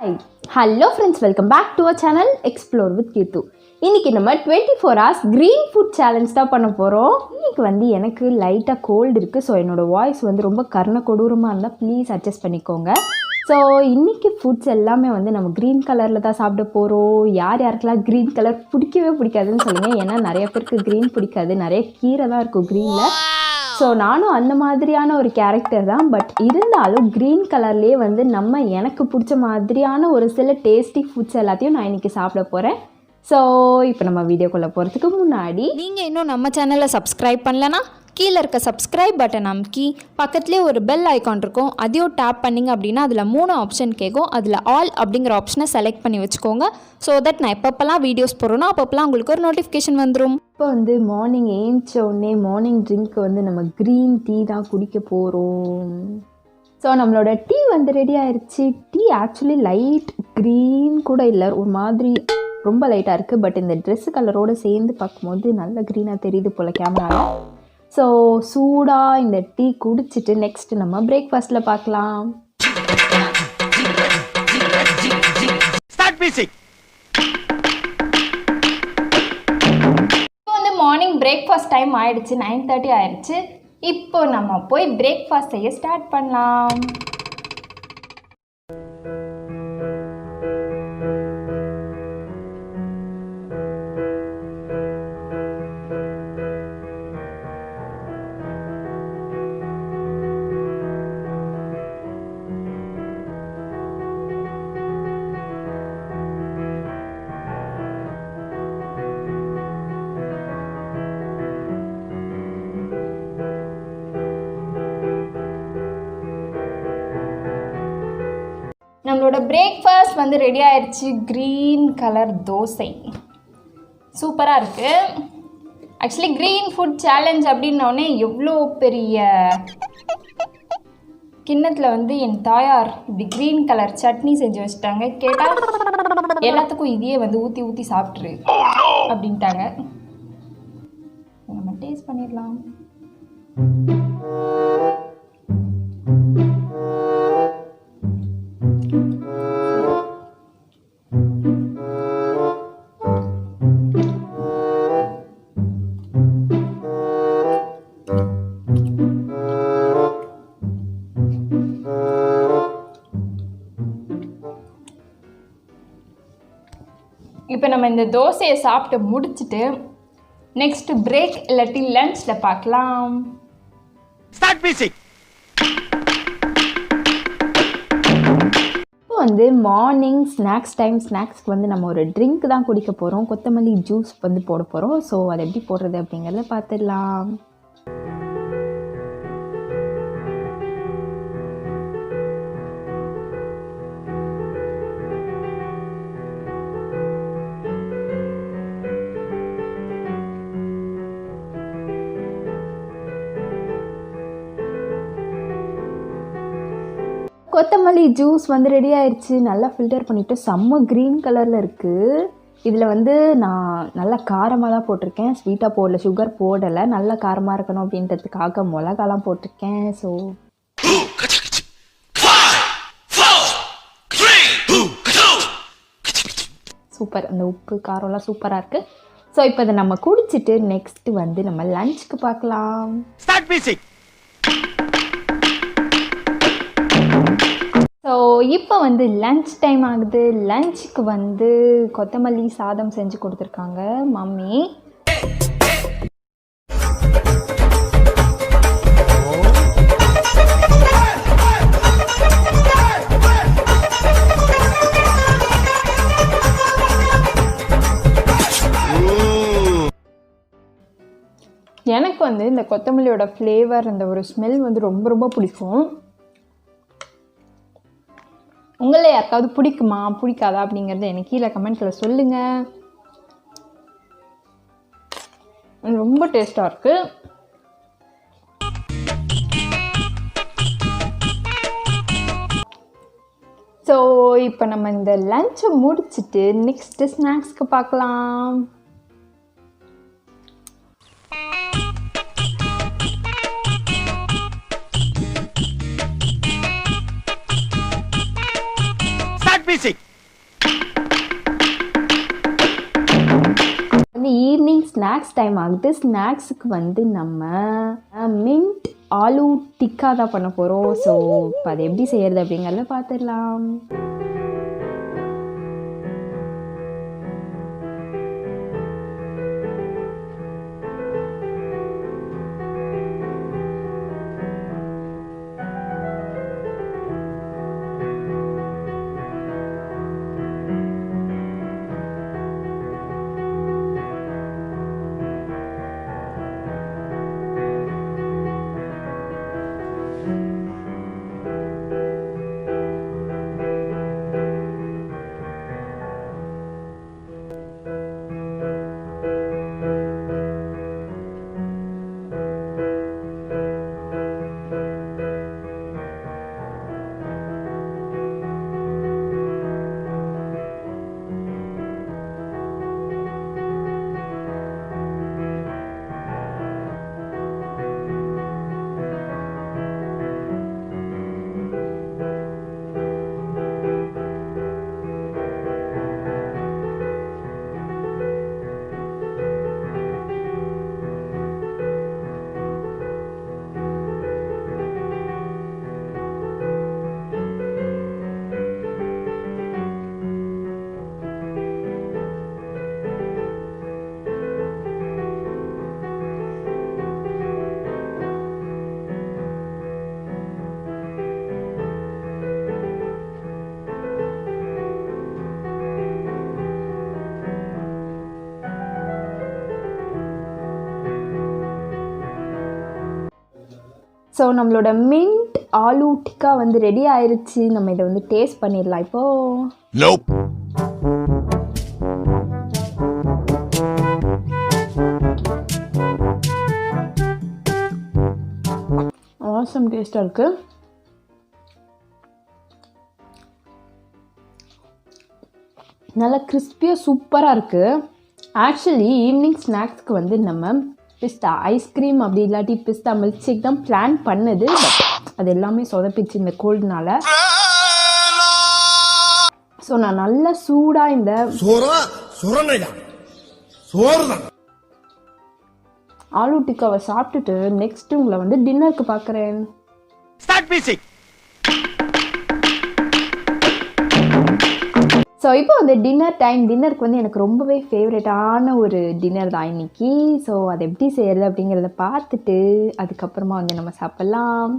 Hello friends, welcome back to our channel Explore with Keerthu. இன்னைக்கு நம்ம 24 hours green food challenge தான் பண்ண போறோம். இன்னைக்கு எனக்கு லைட்டா கோல்ட் இருக்கு. சோ என்னோட வாய்ஸ் ரொம்ப கர்ண கொடூரமா இருந்தா ப்ளீஸ் அட்ஜஸ்ட் பண்ணிக்கோங்க. சோ இன்னைக்கு ஃபுட்ஸ் எல்லாமே நம்ம கிரீன் கலர்ல தான் சாப்பிட போறோம். யாருக்கெல்லாம் கிரீன் கலர் பிடிக்கவே பிடிக்காதுன்னு சொல்லுங்க. ஏன்னா நிறைய பேருக்கு கிரீன் பிடிக்காது. நிறைய கீரை தான் இருக்கும் கிரீன்ல. ஸோ நானும் அந்த மாதிரியான ஒரு கேரக்டர் தான். பட் இருந்தாலும் க்ரீன் கலர்லேயே எனக்கு பிடிச்ச மாதிரியான ஒரு சில டேஸ்டி ஃபுட்ஸ் எல்லாத்தையும் நான் இன்றைக்கி சாப்பிட போகிறேன். ஸோ இப்போ நம்ம வீடியோக்குள்ளே போகிறதுக்கு முன்னாடி நீங்கள் இன்னும் நம்ம சேனலை சப்ஸ்கிரைப் பண்ணலன்னா கீழே இருக்க சப்ஸ்கிரைப் பட்டன் அமுக்கி பக்கத்துலேயே ஒரு பெல் ஐக்கான் இருக்கும். அதையும் டேப் பண்ணிங்க அப்படின்னா அதில் 3 ஆப்ஷன் கேட்கும். அதில் ஆல் அப்படிங்கிற ஆப்ஷனை செலக்ட் பண்ணி வச்சுக்கோங்க. ஸோ தட் நான் எப்பப்பெல்லாம் வீடியோஸ் போடுறோன்னா அப்பப்பெல்லாம் உங்களுக்கு ஒரு நோட்டிஃபிகேஷன் வந்துடும். இப்போ மார்னிங் ஏஞ்ச உடனே மார்னிங் ட்ரிங்க் நம்ம க்ரீன் டீ தான் குடிக்க போகிறோம். ஸோ நம்மளோட டீ ரெடி ஆயிடுச்சு. டீ ஆக்சுவலி லைட் க்ரீன் கூட இல்லை, ஒரு மாதிரி ரொம்ப லைட்டாக இருக்குது. பட் இந்த ட்ரெஸ்ஸு கலரோடு சேர்ந்து பார்க்கும்போது நல்ல க்ரீனாக தெரியுது போல் கேமராவில். ஸோ சூடாக இந்த டீ குடிச்சிட்டு நெக்ஸ்ட் நம்ம பிரேக்ஃபாஸ்ட்டில் பார்க்கலாம். இப்போ மார்னிங் பிரேக்ஃபாஸ்ட் டைம் ஆயிடுச்சு, 9:30 ஆயிடுச்சு. இப்போ நம்ம போய் பிரேக்ஃபாஸ்ட் செய்ய ஸ்டார்ட் பண்ணலாம். நம்மளோட பிரேக்ஃபாஸ்ட் ரெடி ஆயிடுச்சு. க்ரீன் கலர் தோசை சூப்பராக இருக்குது. ஆக்சுவலி க்ரீன் ஃபுட் சேலஞ்ச் அப்படின்னோடனே எவ்வளோ பெரிய கிண்ணத்தில் என் தாயார் இப்படி க்ரீன் கலர் சட்னி செஞ்சு வச்சுட்டாங்க. கேட்டால் எல்லாத்துக்கும் இதையே ஊற்றி ஊற்றி சாப்பிட்ரு அப்படின்ட்டாங்க. நம்ம டேஸ்ட் பண்ணிடலாம். இப்போ நம்ம இந்த தோசையை சாப்பிட்டு முடிச்சுட்டு நெக்ஸ்ட் பிரேக் இல்லாட்டி லஞ்சில் பார்க்கலாம். இப்போ மார்னிங் ஸ்நாக்ஸ் டைம். ஸ்நாக்ஸ்க்கு நம்ம ஒரு ட்ரிங்க் தான் குடிக்க போகிறோம். கொத்தமல்லி ஜூஸ் போட போகிறோம். ஸோ அதை எப்படி போடுறது அப்படிங்கிறத பார்த்துடலாம். கொத்தமல்லி ஜூஸ் ரெடி ஆயிடுச்சு. நல்லா ஃபில்டர் பண்ணிவிட்டு செம்ம க்ரீன் கலரில் இருக்குது. இதில் நான் நல்லா காரமாக தான் போட்டிருக்கேன், ஸ்வீட்டாக போடல, சுகர் போடலை. நல்லா காரமாக இருக்கணும் அப்படின்றதுக்காக மிளகாலாம் போட்டிருக்கேன். ஸோ சூப்பர், அந்த உப்பு காரம்லாம் சூப்பராக இருக்குது. ஸோ இப்போ இதை நம்ம குடிச்சிட்டு நெக்ஸ்ட்டு நம்ம லஞ்சுக்கு பார்க்கலாம். ஸோ இப்போ லஞ்ச் டைம் ஆகுது. லஞ்சுக்கு கொத்தமல்லி சாதம் செஞ்சு கொடுத்துருக்காங்க மம்மி. எனக்கு இந்த கொத்தமல்லியோட ஃப்ளேவர், அந்த ஒரு ஸ்மெல் ரொம்ப ரொம்ப பிடிக்கும். உங்களை யாருக்காவது பிடிக்குமா பிடிக்காதா அப்படிங்கிறத எனக்கு கீழே கமெண்ட்டில் சொல்லுங்கள். ரொம்ப டேஸ்ட்டாக இருக்குது. ஸோ இப்போ நம்ம இந்த லஞ்சை முடிச்சுட்டு நெக்ஸ்ட்டு ஸ்நாக்ஸ்க்கு பார்க்கலாம். music. வந்து ஈவினிங் ஸ்நாக்ஸ் டைம் ஆகுது. ஸ்நாக்ஸுக்கு வந்து நம்ம மின்ட் ஆலு டிக்கா தான் பண்ண போகிறோம். ஸோ இப்போ அதை எப்படி செய்கிறது அப்படிங்கிறத பார்த்துடலாம். ஸோ நம்மளோட மின்ட் ஆலு டிக்கா வந்து ரெடி ஆயிருச்சு. நம்ம இதை வந்து டேஸ்ட் பண்ணிடலாம் இப்போ. Nope. ஆசம் டேஸ்டாக இருக்குது. நல்லா கிறிஸ்பியாக சூப்பராக இருக்குது. ஆக்சுவலி ஈவினிங் ஸ்நாக்ஸ்க்கு வந்து நம்ம பிஸ்தா ஐஸ்கிரீம் அப்படி இல்லாட்டி பிஸ்தா மில்க் ஷேக் தான் பிளான் பண்ணது. அது எல்லாமே சொதப்பிச்சு இந்த கோல்டுனால. ஸோ நான் நல்லா சூடாக இந்த ஆலு டிக்காவை சாப்பிட்டுட்டு நெக்ஸ்ட் உங்களை வந்து டின்னருக்கு பார்க்குறேன். ஸோ இப்போ வந்து டின்னர் டைம். டின்னருக்கு வந்து எனக்கு ரொம்பவே ஃபேவரட்டான ஒரு டின்னர் தான் இன்னைக்கு. ஸோ அதை எப்படி செய்கிறது அப்படிங்கிறத பார்த்துட்டு அதுக்கப்புறமா வந்து நம்ம சாப்பிட்லாம்.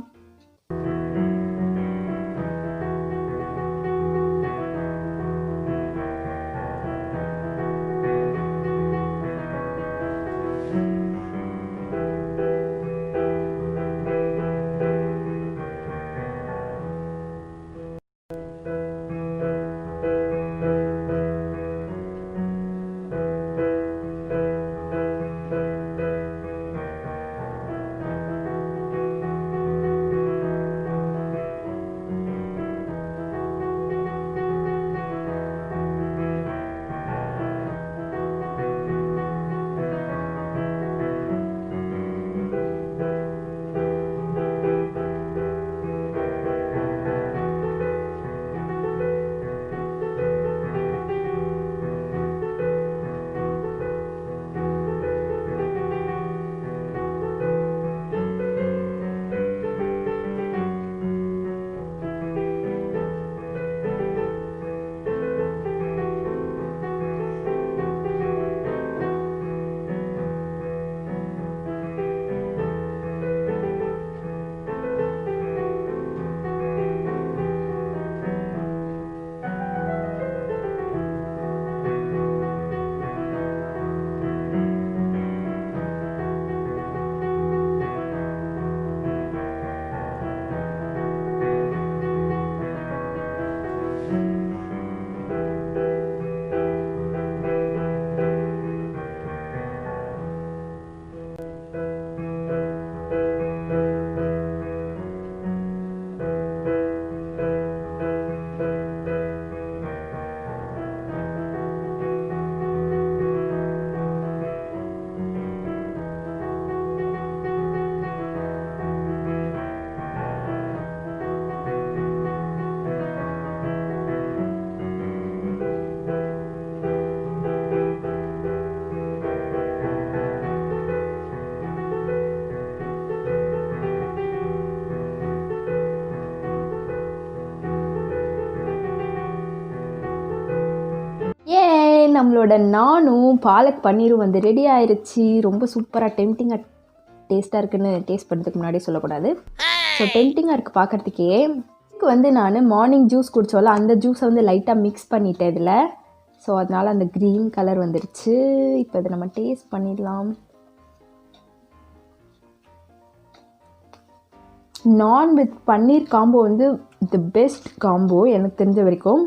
நம்மளோட நானும் பாலக் பன்னீரும் வந்து ரெடி ஆயிடுச்சு. ரொம்ப சூப்பராக டெம்டிங்காக டேஸ்ட்டாக இருக்குன்னு டேஸ்ட் பண்ணுறதுக்கு முன்னாடியே சொல்லக்கூடாது. ஸோ டெம்டிங்காக இருக்குது பார்க்குறதுக்கே. இதுக்கு வந்து நான் மார்னிங் ஜூஸ் குடித்தோம்ல, அந்த ஜூஸை வந்து லைட்டாக மிக்ஸ் பண்ணிட்டேன் இதில். ஸோ அதனால் அந்த க்ரீன் கலர் வந்துடுச்சு. இப்போ இதை நம்ம டேஸ்ட் பண்ணிடலாம். நான் வித் பன்னீர் காம்போ வந்து தி பெஸ்ட் காம்போ எனக்கு தெரிஞ்ச வரைக்கும்.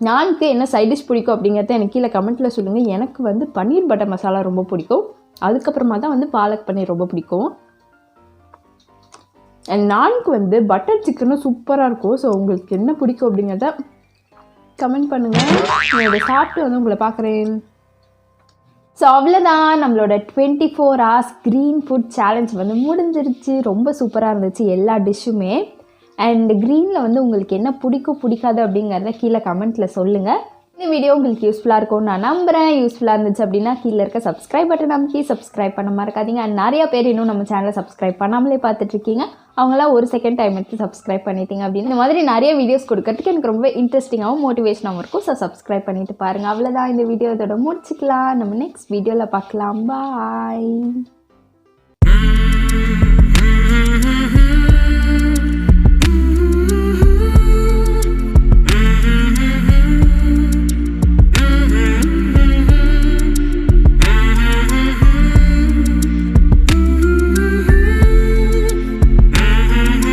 நானுக்கு என்ன சைட் டிஷ் பிடிக்கும் அப்படிங்கிறத எனக்கு கீழே கமெண்ட்டில் சொல்லுங்கள். எனக்கு வந்து பன்னீர் பட்டர் மசாலா ரொம்ப பிடிக்கும். அதுக்கப்புறமா தான் வந்து பாலக் பன்னீர் ரொம்ப பிடிக்கும். அண்ட் நானுக்கு வந்து பட்டர் சிக்கனும் சூப்பராக இருக்கும். ஸோ உங்களுக்கு என்ன பிடிக்கும் அப்படிங்கிறத கமெண்ட் பண்ணுங்கள். நான் இதை சாப்பிட்டு வந்து உங்களை பார்க்குறேன். ஸோ அவ்வளோதான், நம்மளோட 24 hours க்ரீன் ஃபுட் சேலஞ்ச் வந்து முடிஞ்சிருச்சு. ரொம்ப சூப்பராக இருந்துச்சு எல்லா டிஷ்ஷுமே. அண்ட் க்ரீனில் வந்து உங்களுக்கு என்ன பிடிக்கும் பிடிக்காது அப்படிங்கிறத கீழே கமெண்ட்டில் சொல்லுங்கள். இந்த வீடியோ உங்களுக்கு யூஸ்ஃபுல்லாக இருக்கும்னு நான் நம்புகிறேன். யூஸ்ஃபுல்லாக இருந்துச்சு அப்படின்னா கீழே இருக்க சப்ஸ்கிரைப் பட்டன் அமைக்கி சப்ஸ்கிரைப் பண்ண மறக்காதீங்க. அண்ட் நிறையா பேர் இன்னும் நம்ம சேனலை சப்ஸ்கிரைப் பண்ணாமலே பார்த்துட்ருக்கீங்க. அவங்களாம் ஒரு செகண்ட் டைம் எடுத்து சப்ஸ்கிரைப் பண்ணிட்டீங்க அப்படின்னு இந்த மாதிரி நிறைய வீடியோஸ் கொடுக்கறதுக்கு எனக்கு ரொம்ப இன்ட்ரெஸ்டிங்காகவும் மோட்டிவேஷனாகவும் இருக்கும். ஸோ சப்ஸ்கிரைப் பண்ணிவிட்டு பாருங்கள். அவ்வளோதான், இந்த வீடியோ இதோட முடிச்சுக்கலாம். நம்ம நெக்ஸ்ட் வீடியோவில் பார்க்கலாம். பாய்.